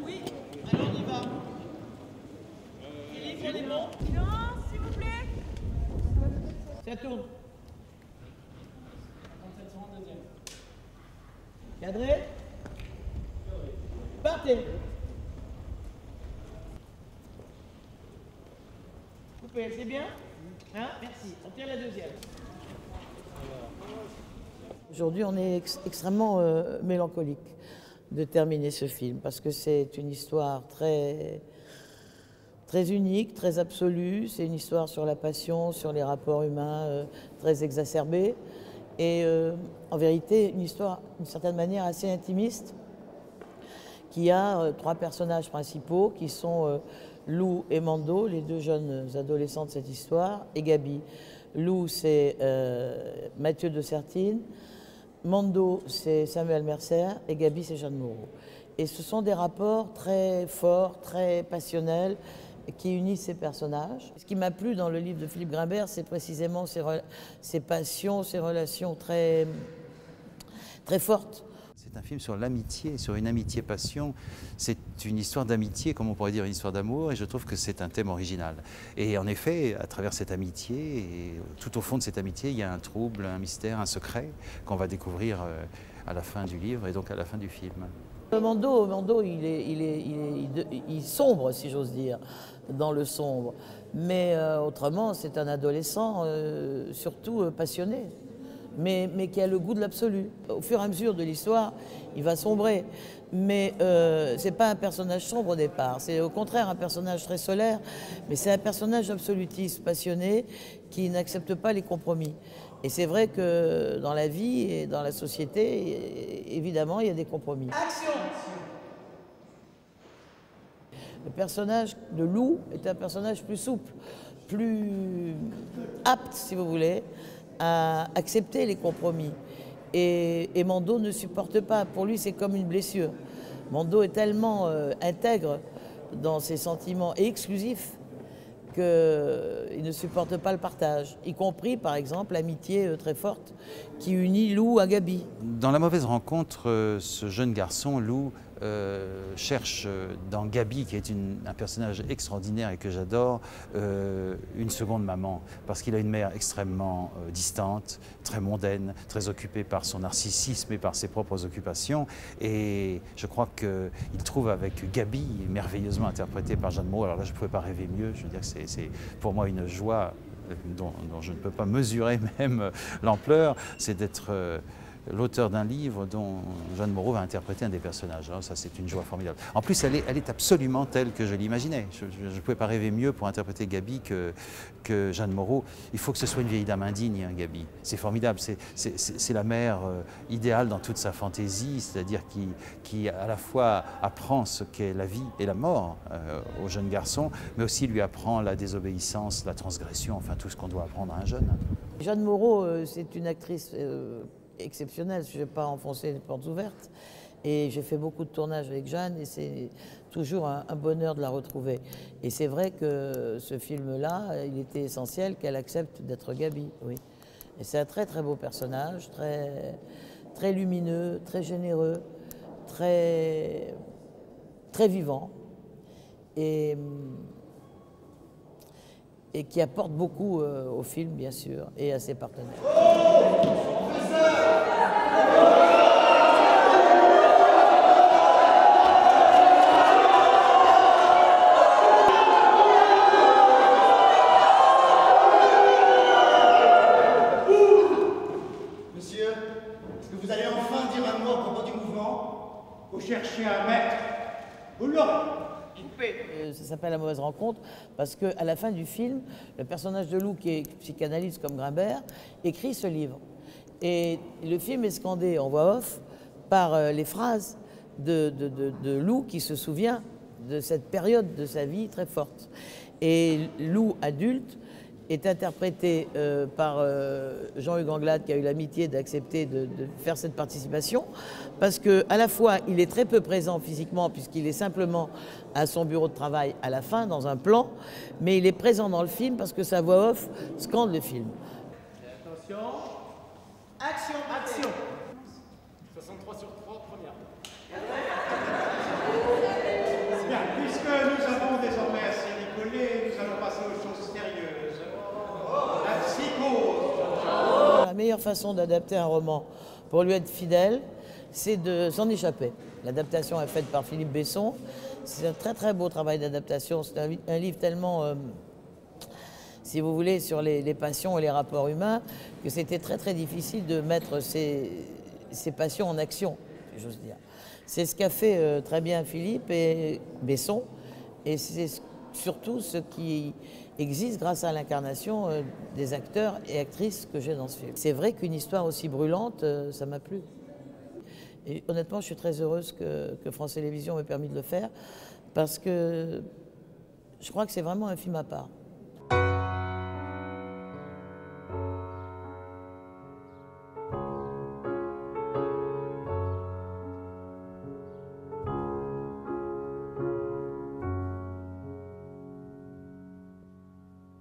Oui. Alors on y va. Philippe, on est bon? Silence, s'il vous plaît. Ça tourne. Cadré. Partez. Coupé, c'est bien? Hein? Merci. On tire la deuxième. Aujourd'hui, on est extrêmement mélancolique de terminer ce film parce que c'est une histoire très unique, très absolue. C'est une histoire sur la passion, sur les rapports humains très exacerbés. Et en vérité, une histoire d'une certaine manière assez intimiste qui a trois personnages principaux qui sont Lou et Mando, les deux jeunes adolescents de cette histoire, et Gabi. Lou, c'est Mathieu de Sertine. Mando, c'est Samuel Mercer et Gabi, c'est Jeanne Moreau. Et ce sont des rapports très forts, très passionnels qui unissent ces personnages. Ce qui m'a plu dans le livre de Philippe Grimbert, c'est précisément ces passions, ces relations très fortes. C'est un film sur l'amitié, sur une amitié-passion. C'est une histoire d'amitié, comme on pourrait dire une histoire d'amour, et je trouve que c'est un thème original. Et en effet, à travers cette amitié, et tout au fond de cette amitié, il y a un trouble, un mystère, un secret qu'on va découvrir à la fin du livre et donc à la fin du film. Mando, il sombre, si j'ose dire, dans le sombre. Mais autrement, c'est un adolescent surtout passionné. Mais qui a le goût de l'absolu. Au fur et à mesure de l'histoire, il va sombrer. Mais ce n'est pas un personnage sombre au départ, c'est au contraire un personnage très solaire, mais c'est un personnage absolutiste, passionné, qui n'accepte pas les compromis. Et c'est vrai que dans la vie et dans la société, évidemment, il y a des compromis. Action! Le personnage de Lou est un personnage plus souple, plus apte, si vous voulez, à accepter les compromis. Et Mando ne supporte pas. Pour lui, c'est comme une blessure. Mando est tellement intègre dans ses sentiments et exclusif qu'il ne supporte pas le partage, y compris, par exemple, l'amitié très forte qui unit Lou à Gabi. Dans La mauvaise rencontre, ce jeune garçon, Lou, cherche dans Gabi, qui est un personnage extraordinaire et que j'adore, une seconde maman, parce qu'il a une mère extrêmement distante, très mondaine, très occupée par son narcissisme et par ses propres occupations. Et je crois qu'il trouve avec Gabi, merveilleusement interprétée par Jeanne Moreau, alors là je ne pouvais pas rêver mieux, je veux dire que c'est pour moi une joie dont je ne peux pas mesurer même l'ampleur, c'est d'être l'auteur d'un livre dont Jeanne Moreau va interpréter un des personnages. Alors ça, c'est une joie formidable. En plus, elle est absolument telle que je l'imaginais. Je ne pouvais pas rêver mieux pour interpréter Gabi que Jeanne Moreau. Il faut que ce soit une vieille dame indigne, hein, Gabi. C'est formidable. C'est la mère idéale dans toute sa fantaisie, c'est-à-dire qui à la fois apprend ce qu'est la vie et la mort au jeune garçon, mais aussi lui apprend la désobéissance, la transgression, enfin tout ce qu'on doit apprendre à un jeune. Jeanne Moreau, c'est une actrice exceptionnelle, je ne vais pas enfoncer les portes ouvertes. Et j'ai fait beaucoup de tournages avec Jeanne et c'est toujours un bonheur de la retrouver. Et c'est vrai que ce film-là, il était essentiel qu'elle accepte d'être Gabi, oui. Et c'est un très très beau personnage, très lumineux, très généreux, très vivant. Et qui apporte beaucoup au film, bien sûr, et à ses partenaires. Monsieur, est-ce que vous allez enfin dire un mot à propos du mouvement? Vous cherchez un maître, vous l'aurez. Ça s'appelle La mauvaise rencontre parce qu'à la fin du film, le personnage de Lou, qui est psychanalyste comme Grimbert, écrit ce livre. Et le film est scandé en voix off par les phrases de Lou qui se souvient de cette période de sa vie très forte. Et Lou, adulte, est interprété par Jean-Hugues Anglade, qui a eu l'amitié d'accepter de faire cette participation, parce qu'à la fois, il est très peu présent physiquement, puisqu'il est simplement à son bureau de travail à la fin, dans un plan, mais il est présent dans le film parce que sa voix off scande le film. Attention. Action. Action. 63 sur 3, première. façon d'adapter un roman pour lui être fidèle, c'est de s'en échapper. L'adaptation est faite par Philippe Besson. C'est un très très beau travail d'adaptation. C'est un livre tellement, si vous voulez, sur les passions et les rapports humains, que c'était très très difficile de mettre ces passions en action, si j'ose dire. C'est ce qu'a fait très bien Philippe et Besson, et c'est surtout ce qui existe grâce à l'incarnation des acteurs et actrices que j'ai dans ce film. C'est vrai qu'une histoire aussi brûlante, ça m'a plu. Et honnêtement, je suis très heureuse que France Télévisions m'ait permis de le faire, parce que je crois que c'est vraiment un film à part.